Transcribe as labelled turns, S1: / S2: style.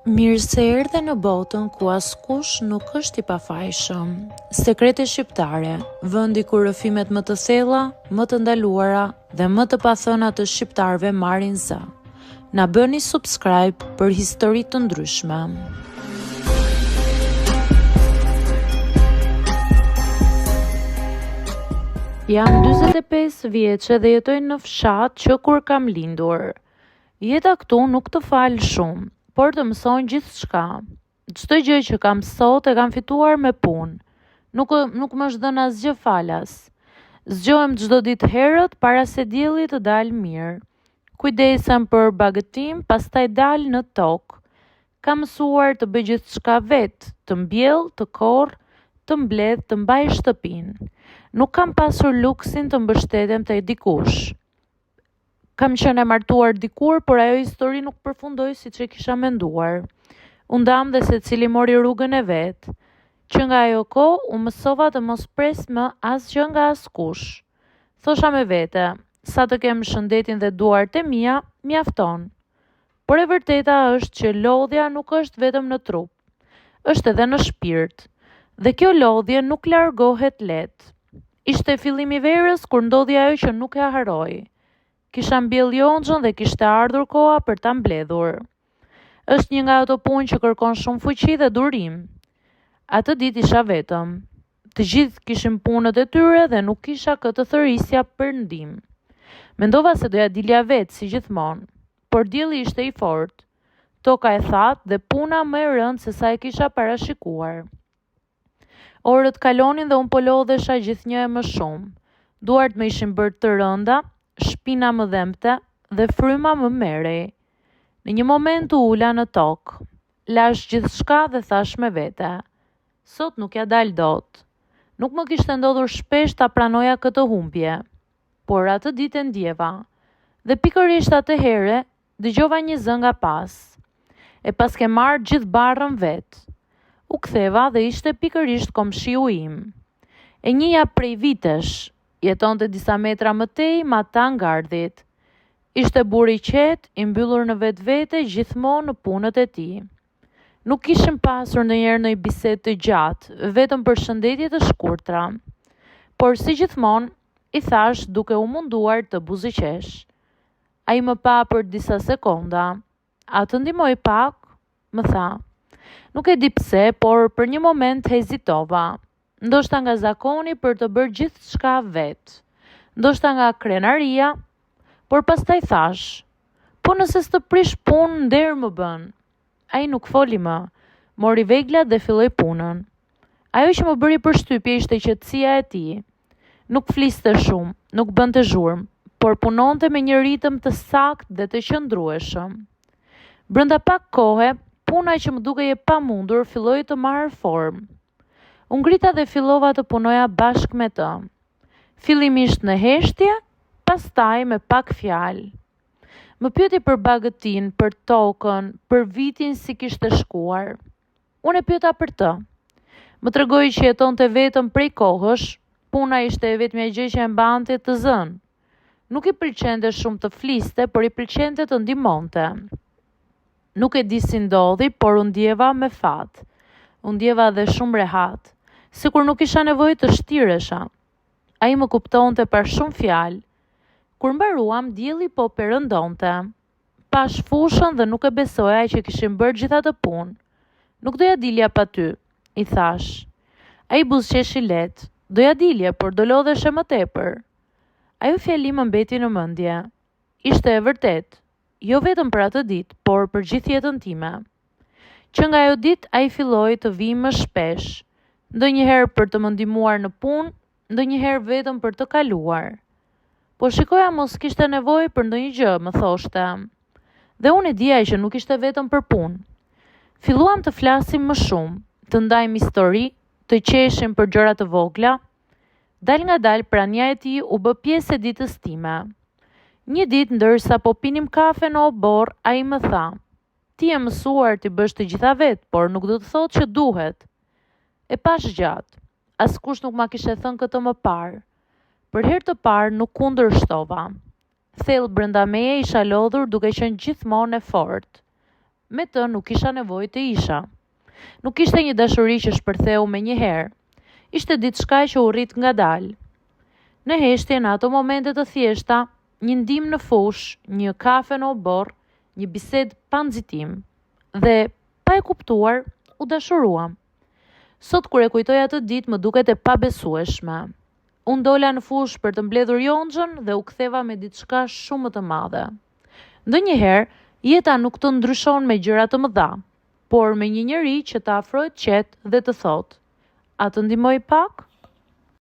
S1: Mirë se erdhe në botën ku askush nuk është i pafajshëm. Sekrete shqiptare, vendi ku rrëfimet më të thella, më të ndaluara dhe më të pathëna të shqiptarëve marrin zë. Na bëni subscribe për histori të ndryshme. Jam 45 vjeçe dhe jetoj në fshat që kur kam lindur. Jeta këtu nuk të falë shumë, por të mësojnë gjithçka. Çdo gjë që kam sot e kam fituar me punë. Nuk më është dhënë asgjë falas. Zgjohem çdo ditë herët para se dielli të dalë mirë. Kujdesem për bagëtim, pastaj dal në tokë. Kam mësuar të bëj gjithçka vetë, të mbjell, të korr, të mbledh, të mbaj shtëpinë. Nuk kam pasur luksin të mbështetem te dikush. Kam qenë e martuar dikur, por ajo histori nuk përfundoi siç e kisha menduar. U ndam dhe secili mori rrugën e vet. Që nga ajo kohë u mësova të mos pres më asgjë nga askush. Thosha me vete, sa të kem shëndetin dhe duart e mia, mjafton. Por e vërteta është që lodhja nuk është vetëm në trup, është edhe në shpirt. Dhe kjo lodhje nuk largohet lehtë. Ishte fillimi i verës kur ndodhi ajo që nuk e harroj. Kisha mbjell jonxhën dhe kishte ardhur koha për ta mbledhur. Është një nga ato punë që kërkon shumë fuqi dhe durim. Atë ditë isha vetëm. Të gjithë kishin punët e tyre dhe nuk kisha këtë thërisja për ndihmë. Mendova se doja dilja vetë si gjithmonë, por dielli ishte i fortë. Toka e thatë dhe puna më e rëndë se sa e kisha parashikuar. Orët kalonin dhe unë po lodhesha gjithnjë e më shumë. Duart më ishin bërë të rënda, shpina më dhemte dhe fryma më merrej. Në një moment u ula në tokë. Lash gjithçka dhe thash me vete. Sot nuk ja dal dot. Nuk më kishte ndodhur shpesh ta pranoja këtë humbje. Por atë ditë e ndjeva. Dhe pikërisht atë here dëgjova një zë nga pas. E pas ke marrë gjithë barrën vet. U ktheva dhe ishte pikërisht komshiu im. E njëja prej vitesh. Jetonte disa metra më tej ma ta ngardhit. Ishte burr i qetë, i mbyllur në vetvete gjithmonë në punët e tij. Nuk kishim pasur ndonjëherë ndonjë bisedë të gjatë, vetëm për shëndetje të shkurtra. Por si gjithmonë, i thash duke u munduar të buzëqesh. Ai më pa për disa sekonda. A të ndihmoj pak? Më tha. Nuk e di pse, por për një moment hezitova. Ndoshta nga zakoni për të bërë gjithçka vetë. Ndoshta nga krenaria, por pastaj thash, po nëse s'të prish punë, nder më bën. Ai nuk foli më, mori veglat dhe filloi punën. Ajo që më bëri përshtypje ishte qetësia e tij. Nuk fliste shumë, nuk bënte zhurmë, por punonte me një ritëm të saktë dhe të qëndrueshëm. Brenda pak kohe, puna që më dukej e pamundur filloi të marrë formë. U ngrita dhe fillova të punoja bashkë me të. Fillimisht në heshtje, pastaj me pak fjalë. Më pyeti për bagëtin, për tokën, për vitin si kishte shkuar. Unë e pyeta për të. Më tregoi që jetonte vetëm prej kohësh, puna ishte e vetmja gjë që e mbante të zënë. Nuk i pëlqente shumë të fliste, por i pëlqente të ndihmonte. Nuk e di si ndodhi, por u ndjeva me fat. U ndjeva dhe shumë rehat. Sikur nuk isha nevojë të shtiresha. Ai më kuptonte për shumë fjalë. Kur mbaruam, dielli po perëndonte. Pash fushën dhe nuk e besoja që kishim bërë gjitha të punë. Nuk doja dilja pa ty, i thash. Ai buzëqeshi lehtë. Doja dilje, por do lodheshe më tepër. Ajo fjali më mbeti në mendje. Ishte e vërtetë, jo vetëm për atë ditë, por për gjithë jetën time. Që nga ajo ditë ai filloi të vijë më shpesh. Ndonjëherë për të më ndihmuar në punë, ndonjëherë vetëm për të kaluar. Po shikoja mos kishte nevojë për ndonjë gjë, më thoshte. Dhe unë e dija që nuk ishte vetëm për punë. Filluam të flasim më shumë, të ndajmë histori, të qeshim për gjëra të vogla. Dal nga dal prania e tij u bë pjesë e ditës time. Një ditë ndërsa po pinim kafe në obor, ai më tha: "Ti je mësuar ti bësh të gjitha vetë, por nuk do të thotë që duhet." E pash gjatë. Askush nuk ma kishte thënë këtë më parë. Për herë të parë nuk kundërshtova. Thellë brenda meje isha lodhur duke qenë gjithmonë e fortë. me të nuk kisha nevojë të isha. Nuk ishte një dashuri që shpërtheu me një herë. Ishte diçka që u rrit ngadalë. Në heshtje në ato momente të thjeshta, një ndim në fush, një kafe në obor, një bisedë pa nxitim dhe pa e kuptuar, u dashuruam. Sot kur e kujtoj atë ditë më duket e pabesueshme. Unë dola në fush për të mbledhur Jonxhën dhe u ktheva me diçka shumë më të madhe. Ndonjëherë, jeta nuk të ndryshon me gjëra të mëdha, por me një njeri që të afrohet qetë dhe të thotë: "A të ndihmoj pak?"